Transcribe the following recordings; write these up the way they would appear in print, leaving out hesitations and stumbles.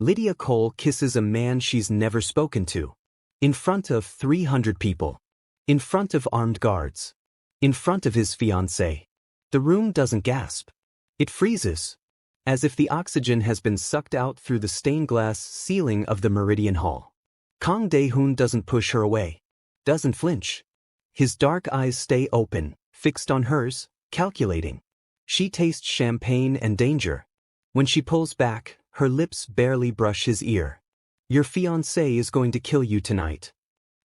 Lydia Cole kisses a man she's never spoken to. In front of 300 people. In front of armed guards. In front of his fiancée. The room doesn't gasp. It freezes. As if the oxygen has been sucked out through the stained glass ceiling of the Meridian Hall. Kang Dae-hoon doesn't push her away. Doesn't flinch. His dark eyes stay open, fixed on hers, calculating. She tastes champagne and danger. When she pulls back, her lips barely brush his ear. Your fiancé is going to kill you tonight.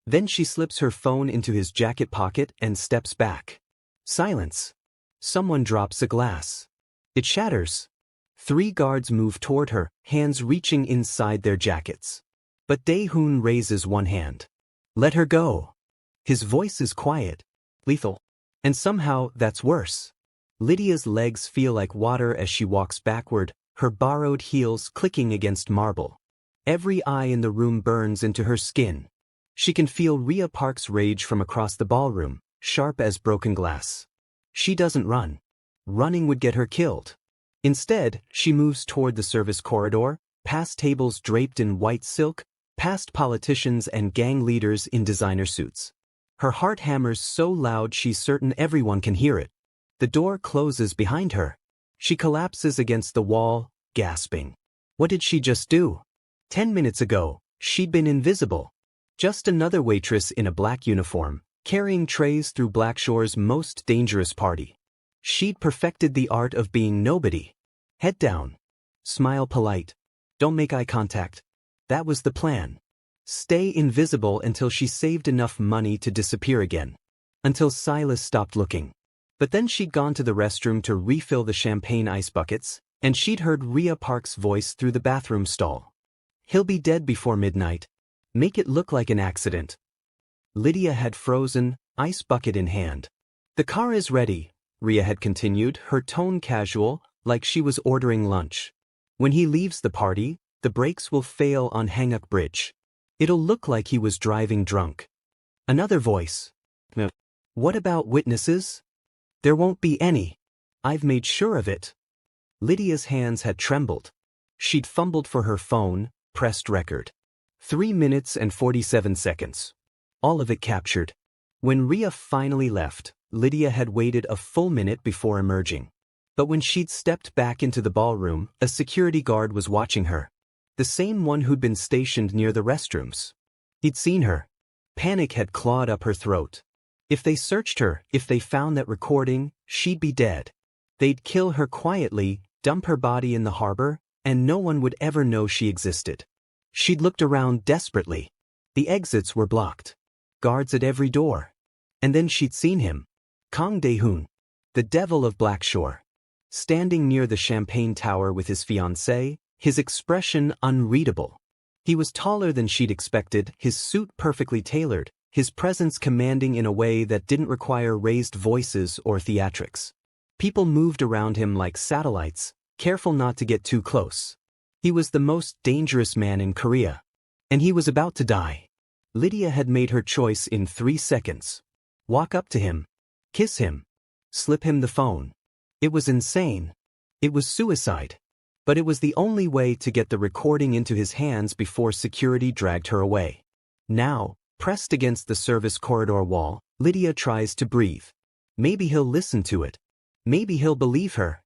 Then she slips her phone into his jacket pocket and steps back. Silence. Someone drops a glass. It shatters. 3 guards move toward her, hands reaching inside their jackets. But Dae-hoon raises one hand. Let her go. His voice is quiet, lethal. And somehow that's worse. Lydia's legs feel like water as she walks backward, her borrowed heels clicking against marble. Every eye in the room burns into her skin. She can feel Rhea Park's rage from across the ballroom, sharp as broken glass. She doesn't run. Running would get her killed. Instead, she moves toward the service corridor, past tables draped in white silk, past politicians and gang leaders in designer suits. Her heart hammers so loud she's certain everyone can hear it. The door closes behind her. She collapses against the wall, gasping. What did she just do? 10 minutes ago, she'd been invisible. Just another waitress in a black uniform, carrying trays through Blackshore's most dangerous party. She'd perfected the art of being nobody. Head down. Smile polite. Don't make eye contact. That was the plan. Stay invisible until she saved enough money to disappear again. Until Silas stopped looking. But then she'd gone to the restroom to refill the champagne ice buckets, and she'd heard Rhea Park's voice through the bathroom stall. He'll be dead before midnight. Make it look like an accident. Lydia had frozen, ice bucket in hand. The car is ready, Rhea had continued, her tone casual, like she was ordering lunch. When he leaves the party, the brakes will fail on Hanguk Bridge. It'll look like he was driving drunk. Another voice. What about witnesses? There won't be any. I've made sure of it. Lydia's hands had trembled. She'd fumbled for her phone, pressed record. 3 minutes and 47 seconds. All of it captured. When Rhea finally left, Lydia had waited a full minute before emerging. But when she'd stepped back into the ballroom, a security guard was watching her. The same one who'd been stationed near the restrooms. He'd seen her. Panic had clawed up her throat. If they searched her, if they found that recording, she'd be dead. They'd kill her quietly, dump her body in the harbor, and no one would ever know she existed. She'd looked around desperately. The exits were blocked. Guards at every door. And then she'd seen him. Kang Dae-hoon, the devil of Blackshore. Standing near the champagne tower with his fiancée, his expression unreadable. He was taller than she'd expected, his suit perfectly tailored, his presence commanding in a way that didn't require raised voices or theatrics. People moved around him like satellites, careful not to get too close. He was the most dangerous man in Korea. And he was about to die. Lydia had made her choice in 3 seconds. Walk up to him. Kiss him. Slip him the phone. It was insane. It was suicide. But it was the only way to get the recording into his hands before security dragged her away. Now, pressed against the service corridor wall, Lydia tries to breathe. Maybe he'll listen to it. Maybe he'll believe her.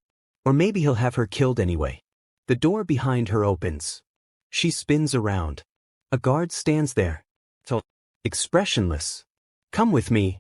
Or maybe he'll have her killed anyway. The door behind her opens. She spins around. A guard stands there. Expressionless. Come with me.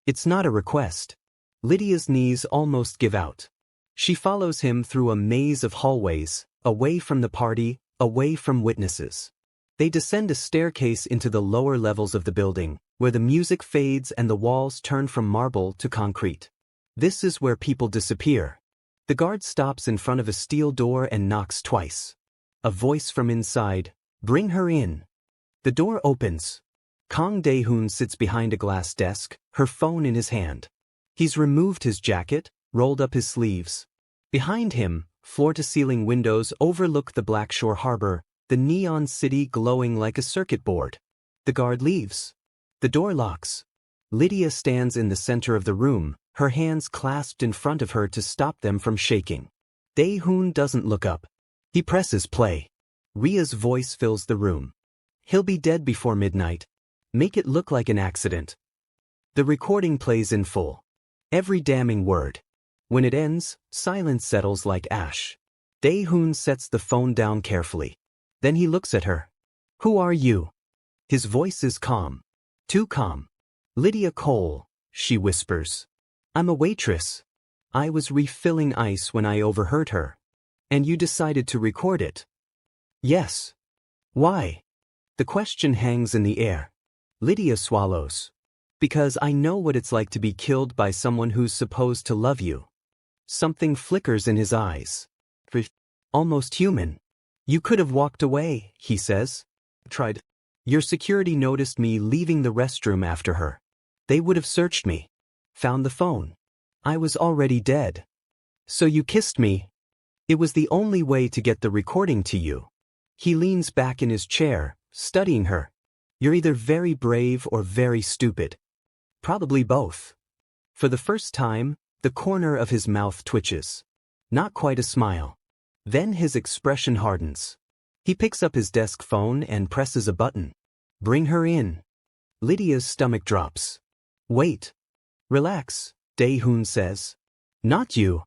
It's not a request. Lydia's knees almost give out. She follows him through a maze of hallways, away from the party, away from witnesses. They descend a staircase into the lower levels of the building, where the music fades and the walls turn from marble to concrete. This is where people disappear. The guard stops in front of a steel door and knocks twice. A voice from inside, "Bring her in." The door opens. Kang Dae-hoon sits behind a glass desk, her phone in his hand. He's removed his jacket, rolled up his sleeves. Behind him, floor-to-ceiling windows overlook the Blackshore harbor, the neon city glowing like a circuit board. The guard leaves. The door locks. Lydia stands in the center of the room, her hands clasped in front of her to stop them from shaking. Dae-hoon doesn't look up. He presses play. Ria's voice fills the room. He'll be dead before midnight. Make it look like an accident. The recording plays in full. Every damning word. When it ends, silence settles like ash. Dae-hoon sets the phone down carefully. Then he looks at her. Who are you? His voice is calm. Too calm. Lydia Cole, she whispers. I'm a waitress. I was refilling ice when I overheard her. And you decided to record it? Yes. Why? The question hangs in the air. Lydia swallows. Because I know what it's like to be killed by someone who's supposed to love you. Something flickers in his eyes. Almost human. You could have walked away, he says. Tried. Your security noticed me leaving the restroom after her. They would have searched me. Found the phone. I was already dead. So you kissed me. It was the only way to get the recording to you. He leans back in his chair, studying her. You're either very brave or very stupid. Probably both. For the first time, the corner of his mouth twitches. Not quite a smile. Then his expression hardens. He picks up his desk phone and presses a button. Bring her in. Lydia's stomach drops. Wait. Relax, Dae-hoon says. Not you.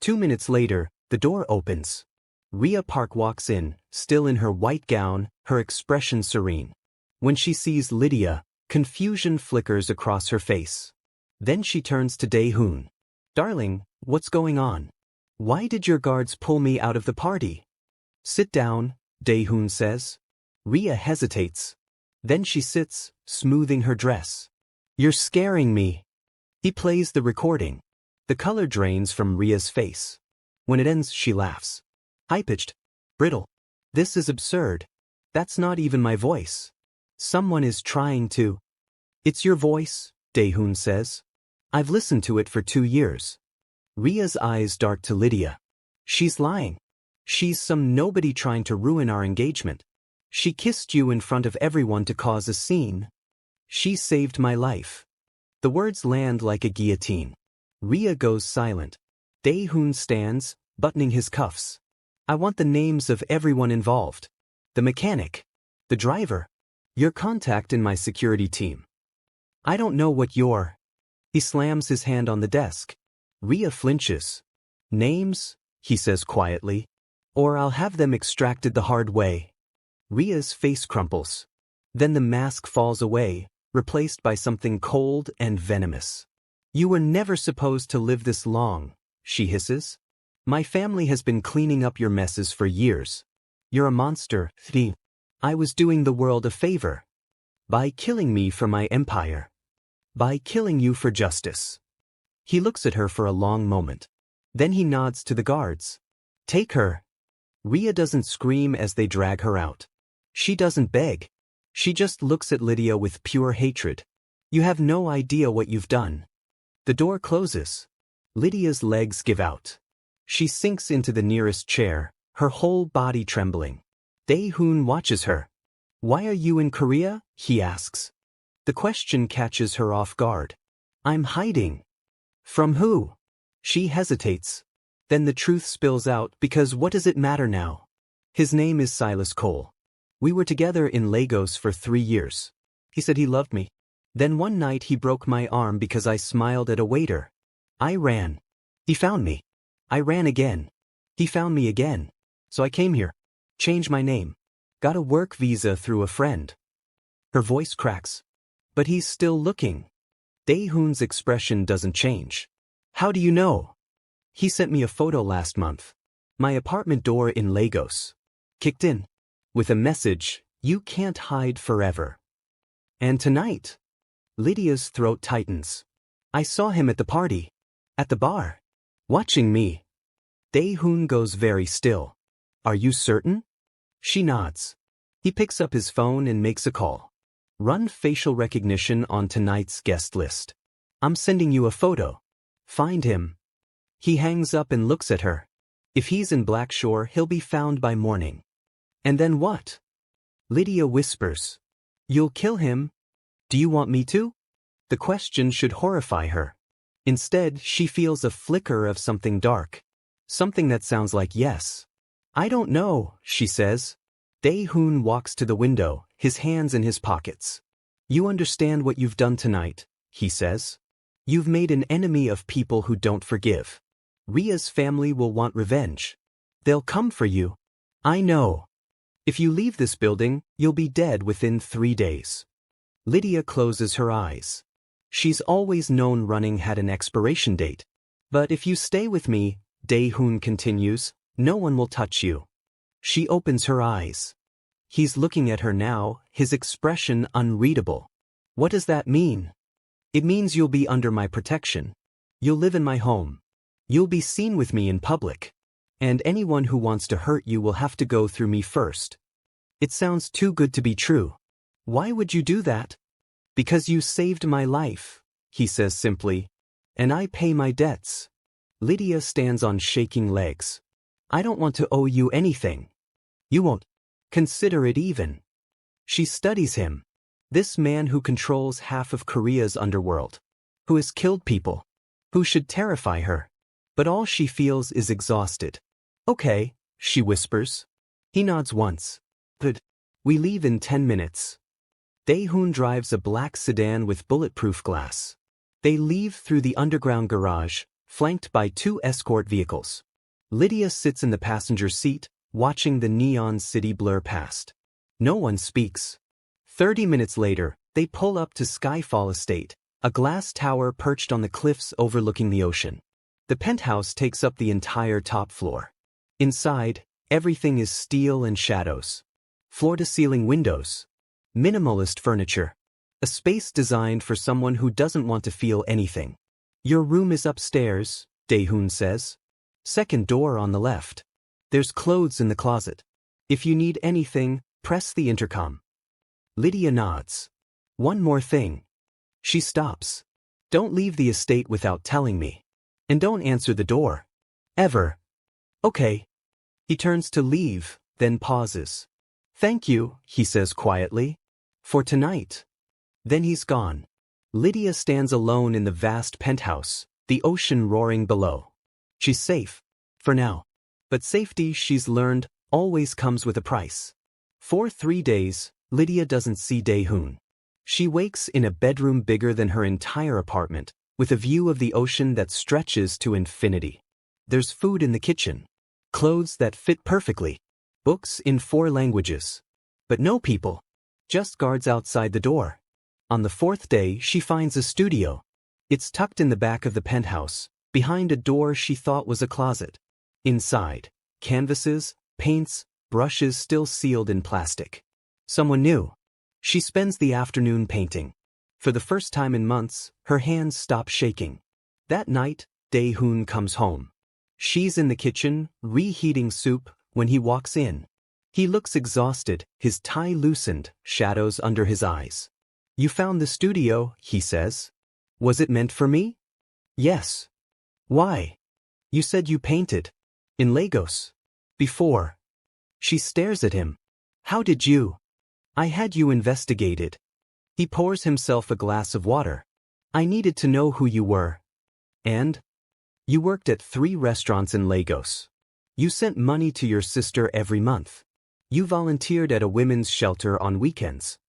2 minutes later, the door opens. Ria Park walks in, still in her white gown, her expression serene. When she sees Lydia, confusion flickers across her face. Then she turns to Dae-hoon. Darling, what's going on? Why did your guards pull me out of the party? Sit down, Dae-hoon says. Ria hesitates. Then she sits, smoothing her dress. You're scaring me. He plays the recording. The color drains from Ria's face. When it ends, she laughs. High-pitched. Brittle. This is absurd. That's not even my voice. Someone is trying to. It's your voice, Dae-hoon says. I've listened to it for 2 years. Ria's eyes dart to Lydia. She's lying. She's some nobody trying to ruin our engagement. She kissed you in front of everyone to cause a scene. She saved my life. The words land like a guillotine. Ria goes silent. Dae-hoon stands, buttoning his cuffs. I want the names of everyone involved. The mechanic. The driver. Your contact in my security team. I don't know what you're. He slams his hand on the desk. Ria flinches. Names, he says quietly. Or I'll have them extracted the hard way. Ria's face crumples. Then the mask falls away, replaced by something cold and venomous. You were never supposed to live this long, she hisses. My family has been cleaning up your messes for years. You're a monster, Thi. I was doing the world a favor. By killing me for my empire. By killing you for justice. He looks at her for a long moment. Then he nods to the guards. Take her. Ria doesn't scream as they drag her out. She doesn't beg. She just looks at Lydia with pure hatred. You have no idea what you've done. The door closes. Lydia's legs give out. She sinks into the nearest chair, her whole body trembling. Dae-hoon watches her. Why are you in Korea? He asks. The question catches her off guard. I'm hiding. From who? She hesitates. Then the truth spills out because what does it matter now? His name is Silas Cole. We were together in Lagos for 3 years. He said he loved me. Then one night he broke my arm because I smiled at a waiter. I ran. He found me. I ran again. He found me again. So I came here. Changed my name. Got a work visa through a friend. Her voice cracks. But he's still looking. Dae-hoon's expression doesn't change. How do you know? He sent me a photo last month. My apartment door in Lagos. Kicked in. With a message, you can't hide forever. And tonight. Lydia's throat tightens. I saw him at the party. At the bar. Watching me. Dae-hoon goes very still. Are you certain? She nods. He picks up his phone and makes a call. Run facial recognition on tonight's guest list. I'm sending you a photo. Find him. He hangs up and looks at her. If he's in Blackshore, he'll be found by morning. And then what? Lydia whispers. You'll kill him. Do you want me to? The question should horrify her. Instead, she feels a flicker of something dark. Something that sounds like yes. I don't know, she says. Dae-hoon walks to the window, his hands in his pockets. You understand what you've done tonight, he says. You've made an enemy of people who don't forgive. Ria's family will want revenge. They'll come for you. I know. If you leave this building, you'll be dead within 3 days. Lydia closes her eyes. She's always known running had an expiration date. But if you stay with me, Dae-hoon continues, no one will touch you. She opens her eyes. He's looking at her now, his expression unreadable. What does that mean? It means you'll be under my protection. You'll live in my home. You'll be seen with me in public. And anyone who wants to hurt you will have to go through me first. It sounds too good to be true. Why would you do that? Because you saved my life, he says simply. And I pay my debts. Lydia stands on shaking legs. I don't want to owe you anything. You won't. Consider it even. She studies him. This man who controls half of Korea's underworld. Who has killed people. Who should terrify her. But all she feels is exhausted. Okay, she whispers. He nods once. Good. We leave in 10 minutes. Dae-hoon drives a black sedan with bulletproof glass. They leave through the underground garage, flanked by 2 escort vehicles. Lydia sits in the passenger seat, watching the neon city blur past. No one speaks. 30 minutes later, they pull up to Skyfall Estate, a glass tower perched on the cliffs overlooking the ocean. The penthouse takes up the entire top floor. Inside, everything is steel and shadows. Floor-to-ceiling windows. Minimalist furniture. A space designed for someone who doesn't want to feel anything. Your room is upstairs, Dae-hoon says. Second door on the left. There's clothes in the closet. If you need anything, press the intercom. Lydia nods. One more thing. She stops. Don't leave the estate without telling me. And don't answer the door. Ever. Okay. He turns to leave, then pauses. Thank you, he says quietly. For tonight. Then he's gone. Lydia stands alone in the vast penthouse, the ocean roaring below. She's safe. For now. But safety, she's learned, always comes with a price. For 3 days, Lydia doesn't see Dae-hoon. She wakes in a bedroom bigger than her entire apartment, with a view of the ocean that stretches to infinity. There's food in the kitchen. Clothes that fit perfectly. Books in 4 languages. But no people. Just guards outside the door. On the 4th day, she finds a studio. It's tucked in the back of the penthouse, behind a door she thought was a closet. Inside, canvases, paints, brushes still sealed in plastic. Someone new. She spends the afternoon painting. For the first time in months, her hands stop shaking. That night, Dae-hoon comes home. She's in the kitchen, reheating soup, when he walks in. He looks exhausted, his tie loosened, shadows under his eyes. You found the studio, he says. Was it meant for me? Yes. Why? You said you painted. In Lagos. Before. She stares at him. How did you? I had you investigated. He pours himself a glass of water. I needed to know who you were. And? You worked at 3 restaurants in Lagos. You sent money to your sister every month. You volunteered at a women's shelter on weekends.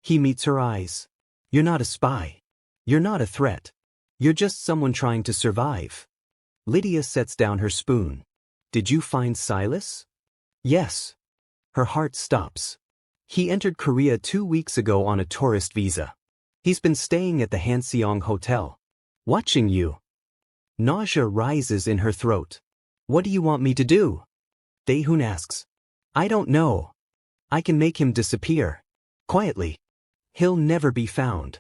He meets her eyes. You're not a spy. You're not a threat. You're just someone trying to survive. Lydia sets down her spoon. Did you find Silas? Yes. Her heart stops. He entered Korea 2 weeks ago on a tourist visa. He's been staying at the Hanseong Hotel. Watching you. Nausea rises in her throat. What do you want me to do? Dae-hoon asks. I don't know. I can make him disappear. Quietly. He'll never be found.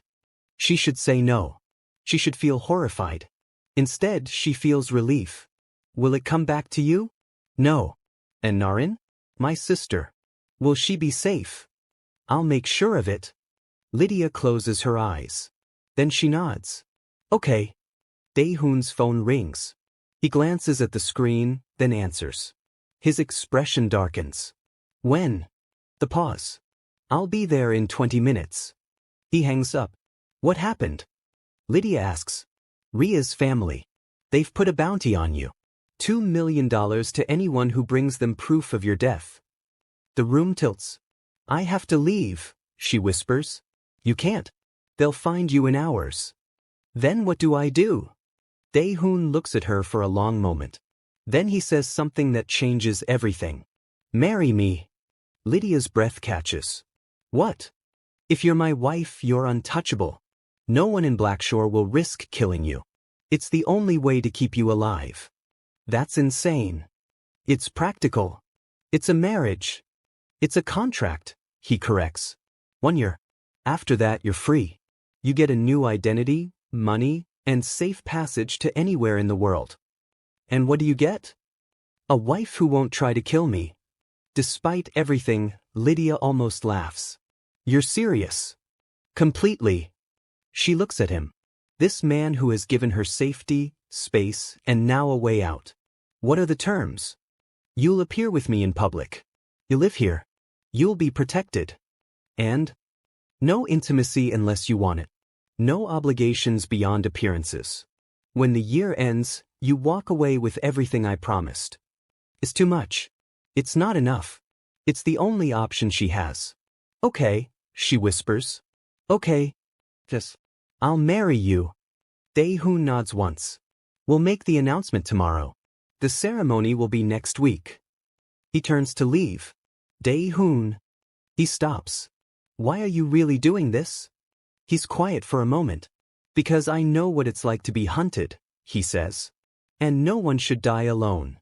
She should say no. She should feel horrified. Instead, she feels relief. Will it come back to you? No. And Narin? My sister. Will she be safe? I'll make sure of it. Lydia closes her eyes. Then she nods. Okay. Dae-hoon's phone rings. He glances at the screen, then answers. His expression darkens. When? The pause. I'll be there in 20 minutes. He hangs up. What happened? Lydia asks. Ria's family. They've put a bounty on you. $2 million to anyone who brings them proof of your death. The room tilts. I have to leave, she whispers. You can't. They'll find you in hours. Then what do I do? Dae-hoon looks at her for a long moment. Then he says something that changes everything. Marry me. Lydia's breath catches. What? If you're my wife, you're untouchable. No one in Blackshore will risk killing you. It's the only way to keep you alive. That's insane. It's practical. It's a marriage. It's a contract, he corrects. 1 year. After that, you're free. You get a new identity, money, and safe passage to anywhere in the world. And what do you get? A wife who won't try to kill me. Despite everything, Lydia almost laughs. You're serious? Completely. She looks at him. This man who has given her safety, space, and now a way out. What are the terms? You'll appear with me in public. You live here. You'll be protected. And? No intimacy unless you want it. No obligations beyond appearances. When the year ends, you walk away with everything I promised. It's too much. It's not enough. It's the only option she has. Okay, she whispers. Okay. Just, I'll marry you. Dae-hoon nods once. We'll make the announcement tomorrow. The ceremony will be next week. He turns to leave. Dae-hoon. He stops. Why are you really doing this? He's quiet for a moment. Because I know what it's like to be hunted, he says. And no one should die alone.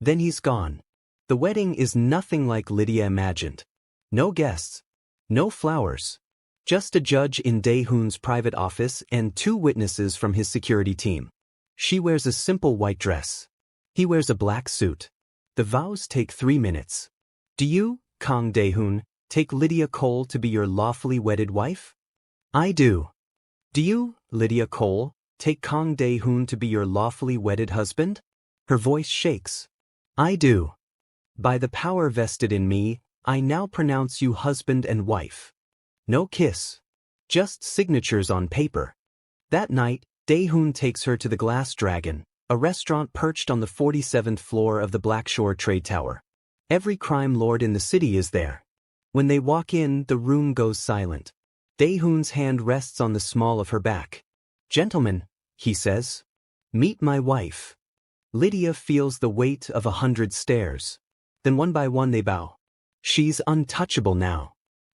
Then he's gone. The wedding is nothing like Lydia imagined. No guests. No flowers. Just a judge in Dae-hoon's private office and 2 witnesses from his security team. She wears a simple white dress. He wears a black suit. The vows take 3 minutes. Do you, Kang Dae-hoon, take Lydia Cole to be your lawfully wedded wife? I do. Do you, Lydia Cole, take Kang Dae-hoon to be your lawfully wedded husband? Her voice shakes. I do. By the power vested in me, I now pronounce you husband and wife. No kiss. Just signatures on paper. That night, Dae-hoon takes her to the Glass Dragon, a restaurant perched on the 47th floor of the Blackshore Trade Tower. Every crime lord in the city is there. When they walk in, the room goes silent. Dae-hoon's hand rests on the small of her back. Gentlemen, he says. Meet my wife. Lydia feels the weight of 100 stares. Then one by one they bow. She's untouchable now.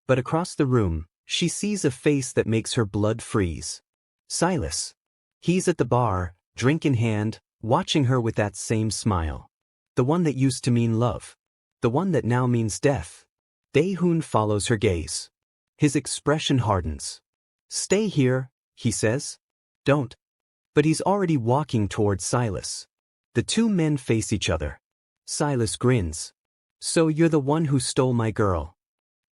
But across the room, she sees a face that makes her blood freeze. Silas. He's at the bar, drink in hand, watching her with that same smile. The one that used to mean love. The one that now means death. Dae-hoon follows her gaze. His expression hardens. Stay here, he says. Don't. But he's already walking towards Silas. The 2 men face each other. Silas grins. So you're the one who stole my girl.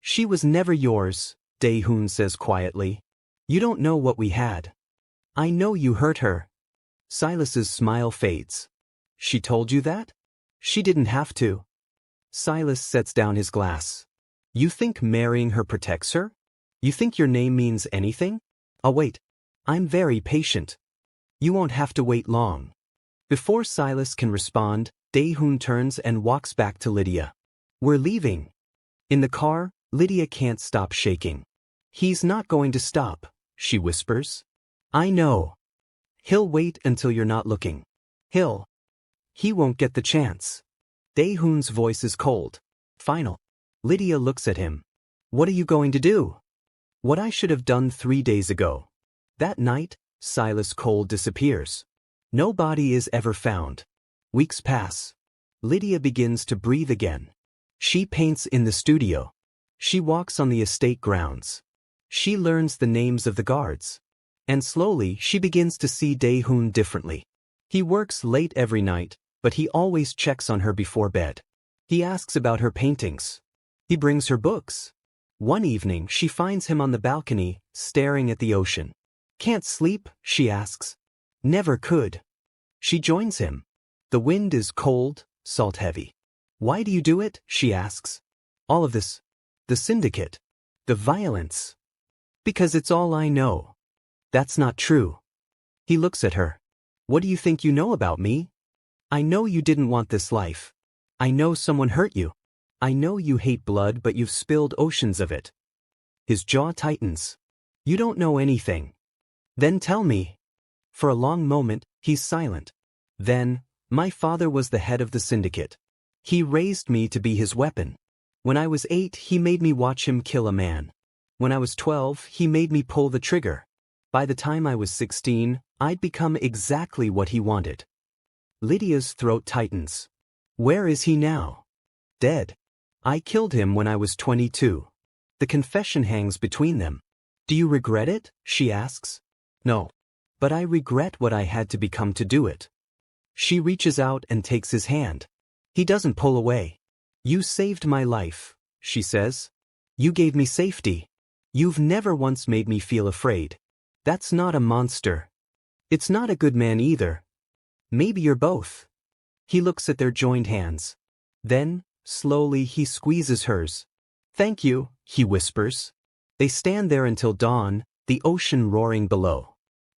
She was never yours, Dae-hoon says quietly. You don't know what we had. I know you hurt her. Silas's smile fades. She told you that? She didn't have to. Silas sets down his glass. You think marrying her protects her? You think your name means anything? Oh wait. I'm very patient. You won't have to wait long. Before Silas can respond, Dae-hoon turns and walks back to Lydia. We're leaving. In the car, Lydia can't stop shaking. He's not going to stop, she whispers. I know. He'll wait until you're not looking. He won't get the chance. Dae-hoon's voice is cold. Final. Lydia looks at him. What are you going to do? What I should have done 3 days ago. That night, Silas Cole disappears. No body is ever found. Weeks pass. Lydia begins to breathe again. She paints in the studio. She walks on the estate grounds. She learns the names of the guards. And slowly she begins to see Dae-hoon differently. He works late every night, but he always checks on her before bed. He asks about her paintings. He brings her books. One evening she finds him on the balcony, staring at the ocean. Can't sleep, she asks. Never could. She joins him. The wind is cold, salt-heavy. Why do you do it, she asks. All of this. The syndicate. The violence. Because it's all I know. That's not true. He looks at her. What do you think you know about me? I know you didn't want this life. I know someone hurt you. I know you hate blood, but you've spilled oceans of it. His jaw tightens. You don't know anything. Then tell me. For a long moment, he's silent. Then, my father was the head of the syndicate. He raised me to be his weapon. When I was 8, he made me watch him kill a man. When I was 12, he made me pull the trigger. By the time I was 16, I'd become exactly what he wanted. Lydia's throat tightens. Where is he now? Dead. I killed him when I was 22. The confession hangs between them. Do you regret it? She asks. No. But I regret what I had to become to do it. She reaches out and takes his hand. He doesn't pull away. You saved my life, she says. You gave me safety. You've never once made me feel afraid. That's not a monster. It's not a good man either. Maybe you're both. He looks at their joined hands. Then, slowly he squeezes hers. Thank you, he whispers. They stand there until dawn, the ocean roaring below.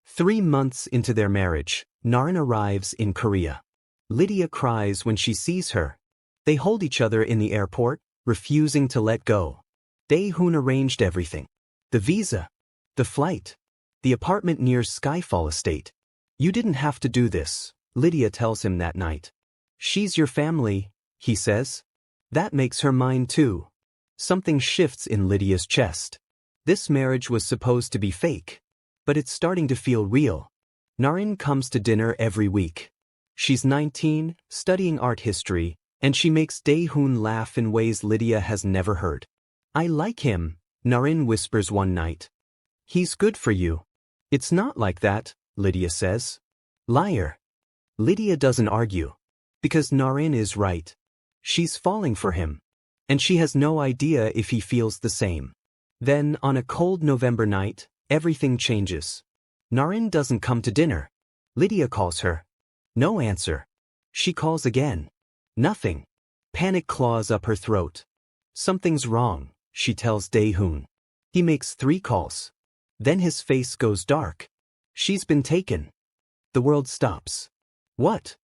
3 months into their marriage, Naren arrives in Korea. Lydia cries when she sees her. They hold each other in the airport, refusing to let go. Dae-hoon arranged everything. The visa. The flight. The apartment near Skyfall Estate. You didn't have to do this, Lydia tells him that night. She's your family, he says. That makes her mine too. Something shifts in Lydia's chest. This marriage was supposed to be fake. But it's starting to feel real. Naren comes to dinner every week. She's 19, studying art history, and she makes Dae-hoon laugh in ways Lydia has never heard. I like him, Naren whispers one night. He's good for you. It's not like that, Lydia says. Liar. Lydia doesn't argue. Because Naren is right. She's falling for him. And she has no idea if he feels the same. Then, on a cold November night, everything changes. Naren doesn't come to dinner. Lydia calls her. No answer. She calls again. Nothing. Panic claws up her throat. Something's wrong, she tells Dae-hoon. He makes 3 calls. Then his face goes dark. She's been taken. The world stops. What?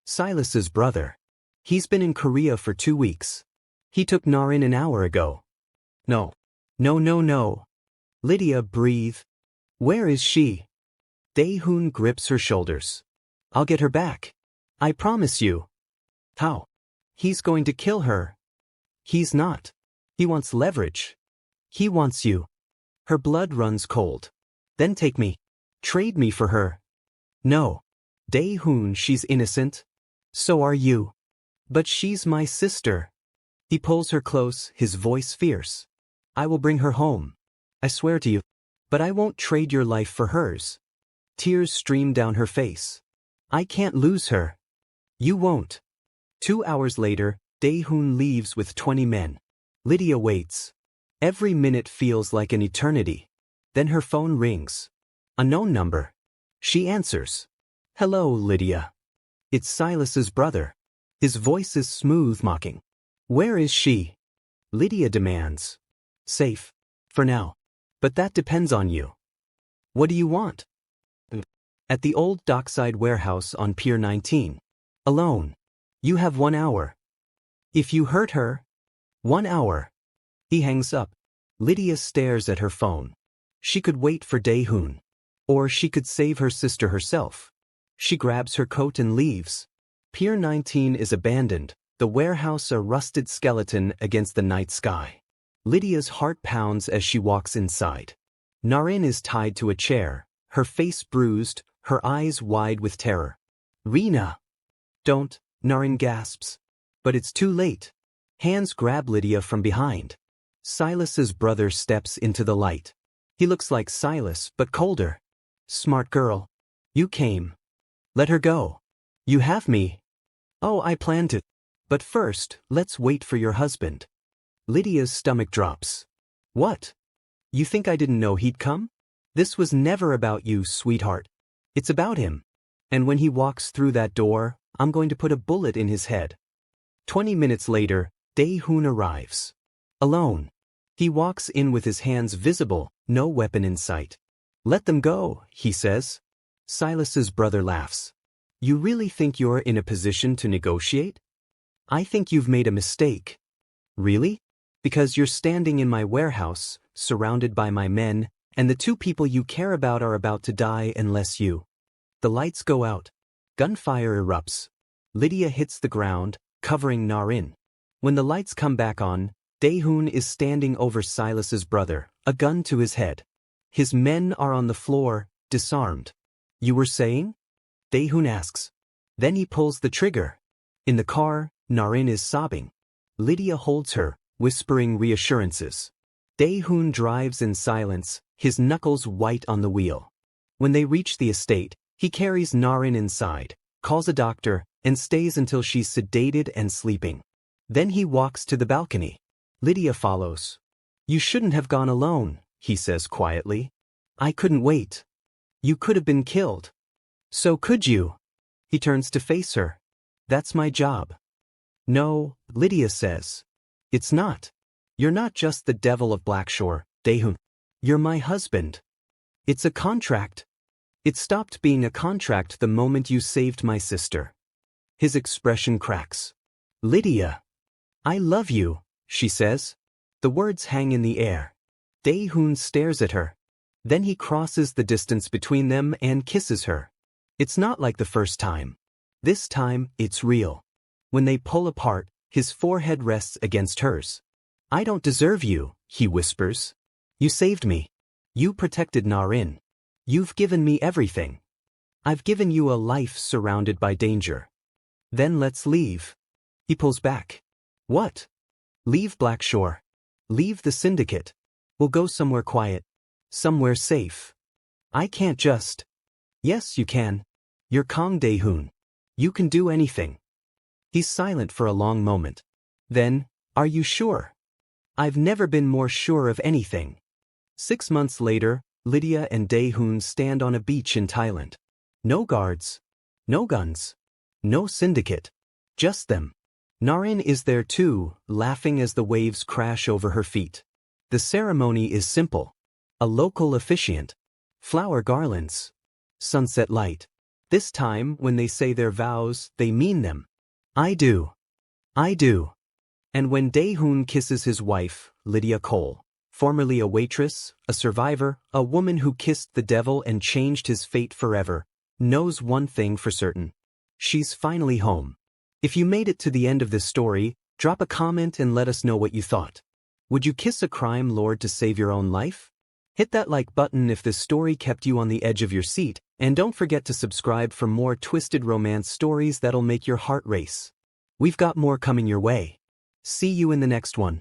Silas's brother. He's been in Korea for 2 weeks. He took Naren an hour ago. No. No. Lydia, breathe. Where is she? Dae-hoon grips her shoulders. I'll get her back. I promise you. How? He's going to kill her. He's not. He wants leverage. He wants you. Her blood runs cold. Then take me. Trade me for her. No. Dae-hoon, she's innocent. So are you. But she's my sister. He pulls her close, his voice fierce. I will bring her home. I swear to you. But I won't trade your life for hers. Tears stream down her face. I can't lose her. You won't. 2 hours later, Dae-hoon leaves with 20 men. Lydia waits. Every minute feels like an eternity. Then her phone rings. A known number. She answers. Hello, Lydia. It's Silas's brother. His voice is smooth, mocking. Where is she? Lydia demands. Safe. For now. But that depends on you. What do you want? At the old dockside warehouse on Pier 19. Alone. You have 1 hour. If you hurt her. 1 hour. He hangs up. Lydia stares at her phone. She could wait for Dae-hoon. Or she could save her sister herself. She grabs her coat and leaves. Pier 19 is abandoned, the warehouse a rusted skeleton against the night sky. Lydia's heart pounds as she walks inside. Naren is tied to a chair, her face bruised, her eyes wide with terror. Rena! Don't, Naren gasps. But it's too late. Hands grab Lydia from behind. Silas's brother steps into the light. He looks like Silas, but colder. Smart girl. You came. Let her go. You have me. Oh, I planned to. But first, let's wait for your husband. Lydia's stomach drops. What? You think I didn't know he'd come? This was never about you, sweetheart. It's about him. And when he walks through that door, I'm going to put a bullet in his head. 20 minutes later, Dae-hoon arrives. Alone. He walks in with his hands visible, no weapon in sight. Let them go, he says. Silas's brother laughs. You really think you're in a position to negotiate? I think you've made a mistake. Really? Because you're standing in my warehouse, surrounded by my men, and the two people you care about are about to die unless you. The lights go out. Gunfire erupts. Lydia hits the ground, covering Naren. When the lights come back on, Daehoon is standing over Silas's brother, a gun to his head. His men are on the floor, disarmed. You were saying? Daehoon asks. Then he pulls the trigger. In the car, Naren is sobbing. Lydia holds her, whispering reassurances. Daehoon drives in silence, his knuckles white on the wheel. When they reach the estate, he carries Naren inside, calls a doctor, and stays until she's sedated and sleeping. Then he walks to the balcony. Lydia follows. You shouldn't have gone alone, he says quietly. I couldn't wait. You could have been killed. So could you? He turns to face her. That's my job. No, Lydia says. It's not. You're not just the devil of Blackshore, Daehoon. You're my husband. It's a contract. It stopped being a contract the moment you saved my sister. His expression cracks. Lydia. I love you, she says. The words hang in the air. Daehoon stares at her. Then he crosses the distance between them and kisses her. It's not like the first time. This time, it's real. When they pull apart, his forehead rests against hers. I don't deserve you, he whispers. You saved me. You protected Naren. You've given me everything. I've given you a life surrounded by danger. Then let's leave. He pulls back. What? Leave Blackshore. Leave the syndicate. We'll go somewhere quiet. Somewhere safe. I can't just. Yes, you can. You're Kong Daehoon. You can do anything. He's silent for a long moment. Then, are you sure? I've never been more sure of anything. 6 months later, Lydia and Daehoon stand on a beach in Thailand. No guards. No guns. No syndicate. Just them. Naren is there too, laughing as the waves crash over her feet. The ceremony is simple. A local officiant. Flower garlands. Sunset light. This time, when they say their vows, they mean them. I do. I do. And when Daehoon kisses his wife, Lydia Cole, formerly a waitress, a survivor, a woman who kissed the devil and changed his fate forever, knows one thing for certain. She's finally home. If you made it to the end of this story, drop a comment and let us know what you thought. Would you kiss a crime lord to save your own life? Hit that like button if this story kept you on the edge of your seat, and don't forget to subscribe for more twisted romance stories that'll make your heart race. We've got more coming your way. See you in the next one.